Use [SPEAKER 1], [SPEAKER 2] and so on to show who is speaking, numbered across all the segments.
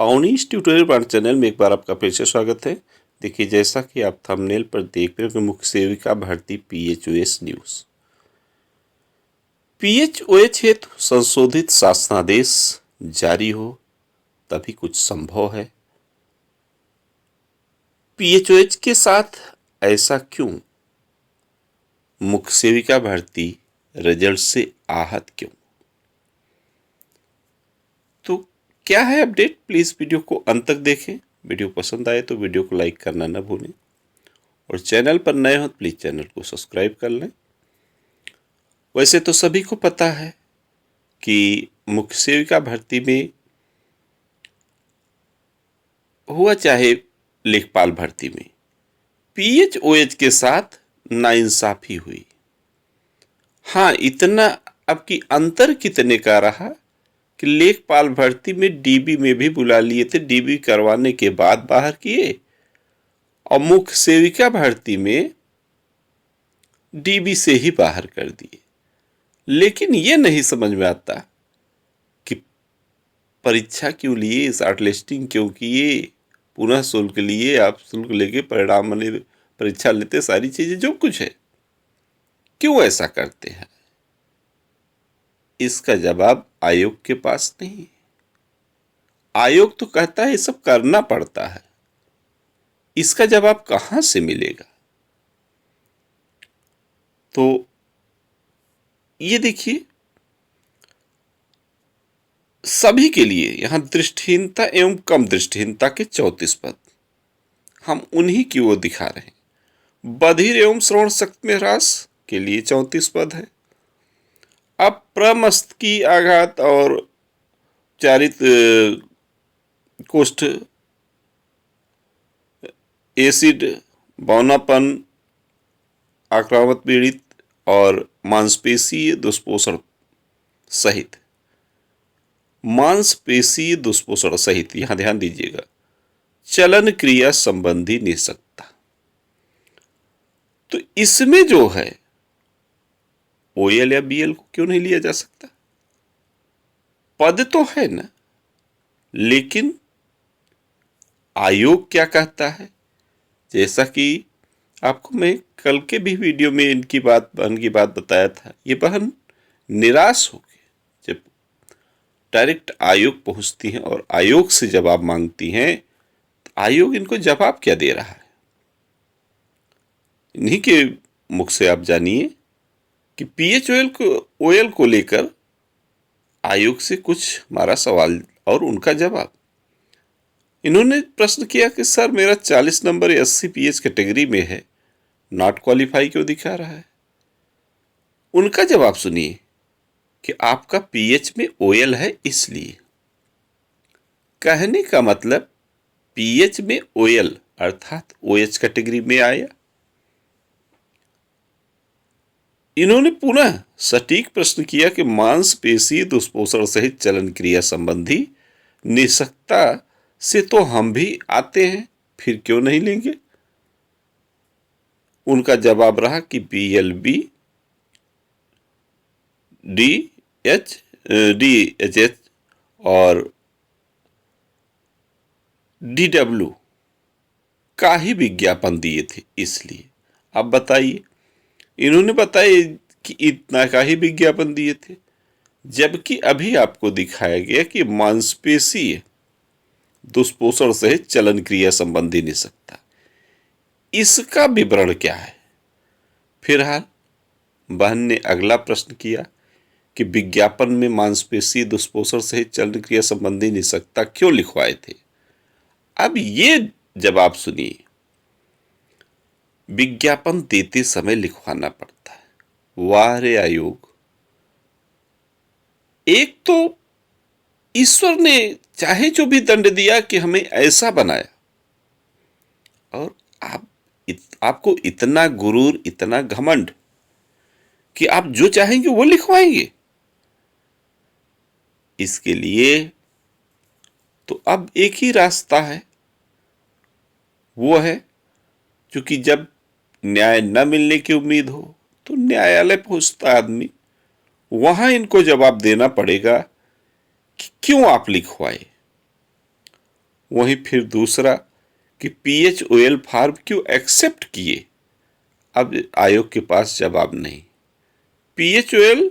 [SPEAKER 1] Awanish tutorial पर channel में एक बार आपका फिर से स्वागत है। देखिए, जैसा कि आप थंबनेल पर देख रहे हो कि मुख्य सेविका भर्ती पीएचओएस न्यूज। पीएचओएच हेतु संशोधित शासनादेश जारी हो तभी कुछ संभव है। पीएचओएच के साथ ऐसा क्यों? मुख्य सेविका भर्ती रिजल्ट से आहत क्यों? तो क्या है अपडेट, प्लीज वीडियो को अंत तक देखें। वीडियो पसंद आए तो वीडियो को लाइक करना न भूलें और चैनल पर नए हो तो प्लीज चैनल को सब्सक्राइब कर लें। वैसे तो सभी को पता है कि मुख्य सेविका भर्ती में हुआ चाहे लेखपाल भर्ती में, पीएचओएच के साथ नाइंसाफी हुई। हाँ, इतना अब की अंतर कितने का रहा कि लेखपाल भर्ती में डीबी में भी बुला लिए थे, डीबी करवाने के बाद बाहर किए, और मुख्य सेविका भर्ती में डीबी से ही बाहर कर दिए। लेकिन ये नहीं समझ में आता कि परीक्षा क्यों लिए, शॉर्ट लिस्टिंग क्यों किए, पुनः शुल्क लिए, आप शुल्क लेके परिणाम परीक्षा लेते, सारी चीजें जो कुछ है, क्यों ऐसा करते हैं? इसका जवाब आयोग के पास नहीं। आयोग तो कहता है ये सब करना पड़ता है, इसका जवाब कहां से मिलेगा? तो ये देखिए, सभी के लिए यहां दृष्टिहीनता एवं कम दृष्टिहीनता के 34 पद हम उन्हीं की ओर दिखा रहे हैं। बधिर एवं श्रवण शक्ति में ह्रास के लिए 34 पद है। अब प्रमस्त की आघात और चारित कोष्ठ, एसिड, बौनापन, आक्रामक पीड़ित और मांसपेशीय दुष्पोषण सहित, मांसपेशीय दुष्पोषण सहित, यहां ध्यान दीजिएगा, चलन क्रिया संबंधी निःशक्तता। तो इसमें जो है ओएल या बीएल को क्यों नहीं लिया जा सकता? पद तो है ना, लेकिन आयोग क्या कहता है? जैसा कि आपको मैं कल के भी वीडियो में इनकी बात बताया था, ये बहन निराश हो गई जब डायरेक्ट आयोग पहुंचती हैं और आयोग से जवाब मांगती हैं, तो आयोग इनको जवाब क्या दे रहा है? इन्हीं के मुख से आप जानिए कि पीएचओएल को लेकर आयोग से कुछ हमारा सवाल और उनका जवाब। इन्होंने प्रश्न किया कि सर, मेरा 40 नंबर 80 पीएच कैटेगरी में है, नॉट क्वालिफाई क्यों दिखा रहा है? उनका जवाब सुनिए कि आपका पीएच में ओएल है, इसलिए। कहने का मतलब पीएच में ओएल अर्थात ओएच कैटेगरी में आया। इन्होंने पुनः सटीक प्रश्न किया कि मांसपेशी दुष्पोषण सहित चलन क्रिया संबंधी निःशक्तता से तो हम भी आते हैं, फिर क्यों नहीं लेंगे? उनका जवाब रहा कि बीएलबी, डीएचएच और डीडब्ल्यू का ही विज्ञापन दिए थे, इसलिए। अब बताइए, इन्होंने बताया कि इतना का ही विज्ञापन दिए थे, जबकि अभी आपको दिखाया गया कि मांसपेशीय दुष्पोषण सहित चलन क्रिया संबंधी निःशक्तता, इसका विवरण क्या है? फिलहाल बहन ने अगला प्रश्न किया कि विज्ञापन में मांसपेशी दुष्पोषण सहित चलन क्रिया संबंधी निःशक्तता क्यों लिखवाए थे? अब ये जवाब सुनिए। विज्ञापन देते समय लिखवाना पड़ता है। वाह रे आयोग! एक तो ईश्वर ने चाहे जो भी दंड दिया कि हमें ऐसा बनाया, और आपको इतना गुरूर, इतना घमंड कि आप जो चाहेंगे वो लिखवाएंगे। इसके लिए तो अब एक ही रास्ता है, वो है क्योंकि जब न्याय न मिलने की उम्मीद हो तो न्यायालय पहुंचता आदमी, वहां इनको जवाब देना पड़ेगा कि क्यों आप लिखवाए। वहीं फिर दूसरा कि PHOL फॉर्म क्यों एक्सेप्ट किए, अब आयोग के पास जवाब नहीं। PHOL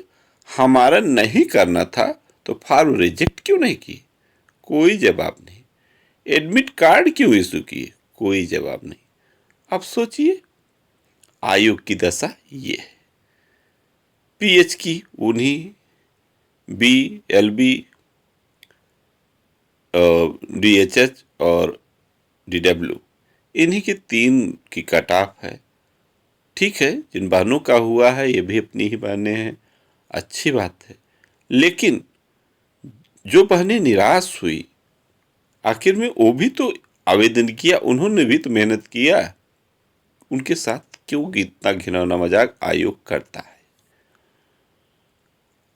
[SPEAKER 1] हमारा नहीं करना था तो फॉर्म रिजेक्ट क्यों नहीं किए, कोई जवाब नहीं। एडमिट कार्ड क्यों इशू किए, कोई जवाब नहीं। अब सोचिए आयोग की दशा ये है। PH की उन्हीं BLB, DHH और DW, इन्हीं के 3 की कट ऑफ है। ठीक है, जिन बहनों का हुआ है ये भी अपनी ही बहनें हैं, अच्छी बात है। लेकिन जो बहनें निराश हुई, आखिर में वो भी तो आवेदन किया, उन्होंने भी तो मेहनत किया, उनके साथ क्यों इतना घिनौना मजाक आयोग करता है।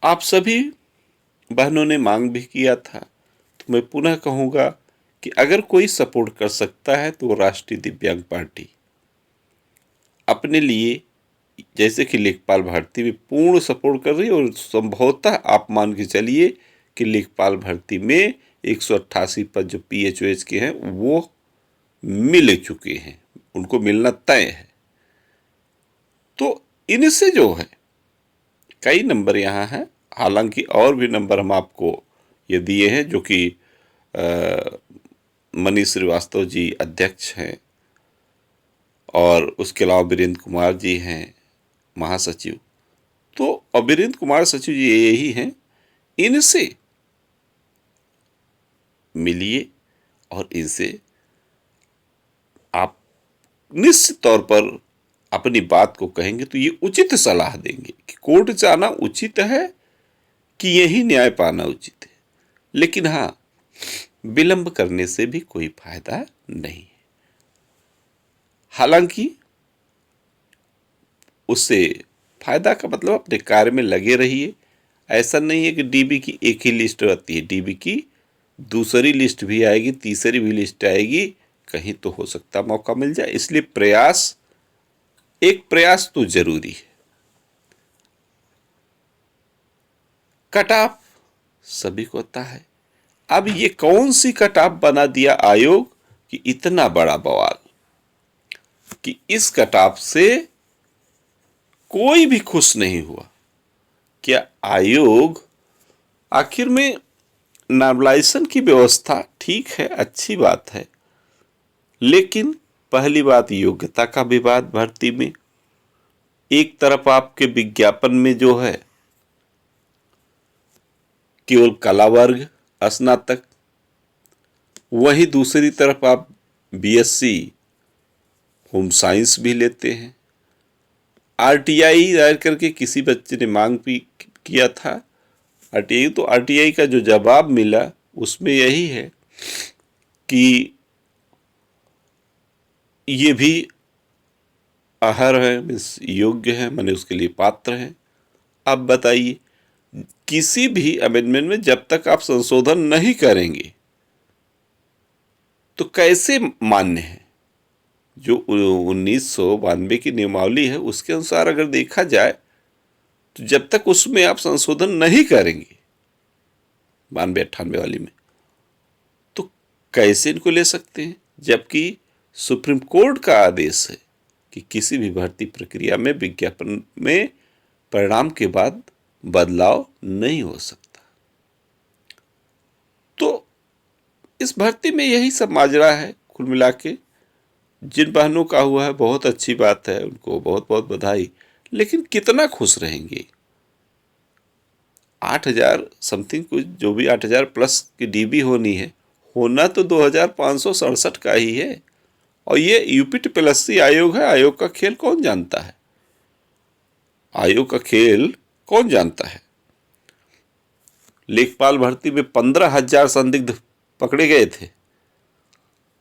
[SPEAKER 1] आप सभी बहनों ने मांग भी किया था, तो मैं पुनः कहूँगा कि अगर कोई सपोर्ट कर सकता है तो वो राष्ट्रीय दिव्यांग पार्टी अपने लिए, जैसे कि लेखपाल भर्ती में पूर्ण सपोर्ट कर रही है, और संभवतः आप मान के चलिए कि लेखपाल भर्ती में 188 पद जो PHOH के हैं वो मिल चुके हैं, उनको मिलना तय है। तो इनसे जो है कई नंबर यहाँ हैं, हालांकि और भी नंबर हम आपको ये दिए हैं, जो कि मनीष श्रीवास्तव जी अध्यक्ष हैं और उसके अलावा वीरेंद्र कुमार जी हैं महासचिव। तो वीरेंद्र कुमार सचिव जी यही हैं, इनसे मिलिए और इनसे आप निश्चित तौर पर अपनी बात को कहेंगे तो ये उचित सलाह देंगे कि कोर्ट जाना उचित है कि यही न्याय पाना उचित है। लेकिन हाँ, विलंब करने से भी कोई फायदा नहीं है। हालांकि उससे फायदा का मतलब अपने कार्य में लगे रहिए। ऐसा नहीं है कि DB की एक ही लिस्ट आती है, DB की दूसरी लिस्ट भी आएगी, तीसरी भी लिस्ट आएगी, कहीं तो हो सकता मौका मिल जाए। इसलिए एक प्रयास तो जरूरी है। कट ऑफ सभी को होता है। अब ये कौन सी कट ऑफ बना दिया आयोग कि इतना बड़ा बवाल, कि इस कट ऑफ से कोई भी खुश नहीं हुआ। क्या आयोग आखिर में नॉर्मलाइजेशन की व्यवस्था ठीक है, अच्छी बात है, लेकिन पहली बात योग्यता का विवाद भर्ती में। एक तरफ आपके विज्ञापन में जो है केवल कला वर्ग स्नातक, वहीं दूसरी तरफ आप BSc होम साइंस भी लेते हैं। RTI दायर करके किसी बच्चे ने मांग भी किया था RTI, तो RTI का जो जवाब मिला उसमें यही है कि ये भी अहर है, मीन्स योग्य है, माने उसके लिए पात्र है। अब बताइए, किसी भी अमेंडमेंट में जब तक आप संशोधन नहीं करेंगे तो कैसे मान्य है। जो 1992 की नियमावली है उसके अनुसार अगर देखा जाए तो जब तक उसमें आप संशोधन नहीं करेंगे 92-98 वाली में, तो कैसे इनको ले सकते हैं। जबकि सुप्रीम कोर्ट का आदेश है कि किसी भी भर्ती प्रक्रिया में विज्ञापन में परिणाम के बाद बदलाव नहीं हो सकता। तो इस भर्ती में यही सब माजरा है कुल मिला के। जिन बहनों का हुआ है बहुत अच्छी बात है, उनको बहुत बहुत बधाई। लेकिन कितना खुश रहेंगे। 8,000 समथिंग कुछ, जो भी 8,000 प्लस की DB होनी है, होना तो 2,567 का ही है। और ये UPTPLSC आयोग है। आयोग का खेल कौन जानता है, आयोग का खेल कौन जानता है। लेखपाल भर्ती में 15,000 संदिग्ध पकड़े गए थे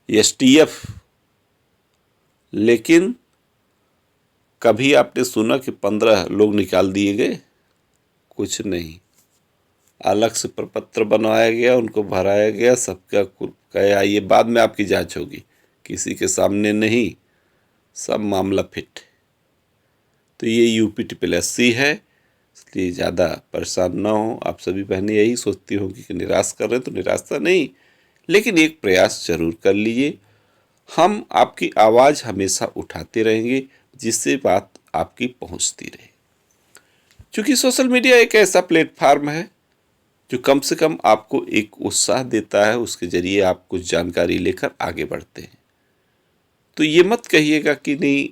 [SPEAKER 1] STF, लेकिन कभी आपने सुना कि 15 लोग निकाल दिए गए? कुछ नहीं। अलग से प्रपत्र बनवाया गया, उनको भराया गया, सबका कहा ये बाद में आपकी जांच होगी, किसी के सामने नहीं, सब मामला फिट। तो ये UPTPLSC है, इसलिए ज़्यादा परेशान ना हो। आप सभी बहनें यही सोचती होंगी कि निराश कर रहे हैं, तो निराशा नहीं, लेकिन एक प्रयास जरूर कर लीजिए। हम आपकी आवाज़ हमेशा उठाते रहेंगे जिससे बात आपकी पहुंचती रहे। क्योंकि सोशल मीडिया एक ऐसा प्लेटफार्म है जो कम से कम आपको एक उत्साह देता है, उसके जरिए आप कुछ जानकारी लेकर आगे बढ़ते हैं। तो ये मत कहिएगा कि नहीं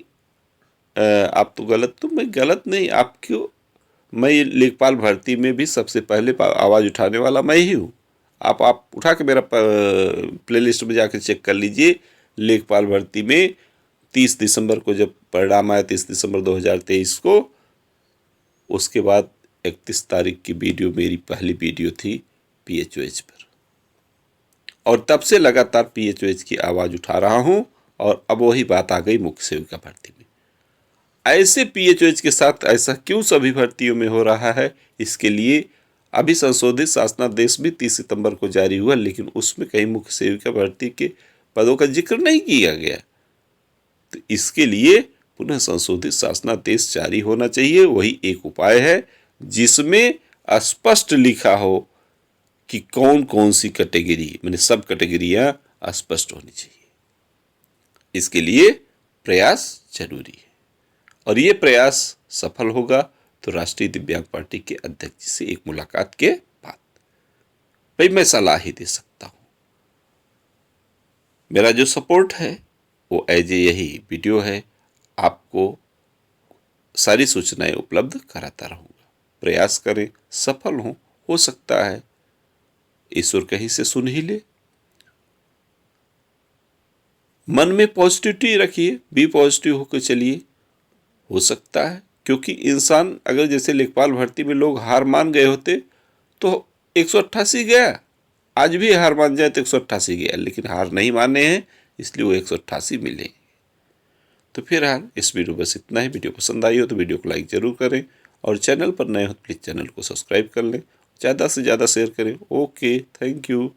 [SPEAKER 1] आप तो गलत, तो मैं गलत नहीं, आप क्यों, मैं ये लेखपाल भर्ती में भी सबसे पहले आवाज़ उठाने वाला मैं ही हूँ। आप उठा के मेरा प्लेलिस्ट में जाकर चेक कर लीजिए। लेखपाल भर्ती में 30 दिसंबर को जब परिणाम आया, 30 दिसंबर 2023 को, उसके बाद 31 तारीख की वीडियो मेरी पहली वीडियो थी PHOH पर, और तब से लगातार PHOH की आवाज़ उठा रहा हूँ। और अब वही बात आ गई मुख्य सेविका भर्ती में। ऐसे PHOH के साथ ऐसा क्यों सभी भर्तियों में हो रहा है, इसके लिए अभी संशोधित शासनादेश भी 30 सितंबर को जारी हुआ, लेकिन उसमें कहीं मुख्य सेविका भर्ती के पदों का जिक्र नहीं किया गया। तो इसके लिए पुनः संशोधित शासनादेश जारी होना चाहिए। वही एक उपाय है जिसमें स्पष्ट लिखा हो कि कौन कौन सी कैटेगरी, मैंने सब कैटेगरियां स्पष्ट होनी चाहिए। इसके लिए प्रयास जरूरी है, और ये प्रयास सफल होगा तो राष्ट्रीय दिव्यांग पार्टी के अध्यक्ष से एक मुलाकात के बाद भाई मैं सलाह ही दे सकता हूं। मेरा जो सपोर्ट है वो एज यही वीडियो है, आपको सारी सूचनाएं उपलब्ध कराता रहूंगा। प्रयास करें, सफल हो सकता है ईश्वर कहीं से सुन ही ले। मन में पॉजिटिविटी रखिए, बी पॉजिटिव होकर चलिए, हो सकता है। क्योंकि इंसान अगर जैसे लेखपाल भर्ती में लोग हार मान गए होते तो 188 गया, आज भी हार मान जाए तो 188 गया, लेकिन हार नहीं माने हैं इसलिए वो 188 मिले। तो फिलहाल इस वीडियो बस इतना ही। वीडियो पसंद आई हो तो वीडियो को लाइक जरूर करें, और चैनल पर नए हो तो प्लीज़ चैनल को सब्सक्राइब कर लें, ज़्यादा से ज़्यादा शेयर करें। Okay, thank you.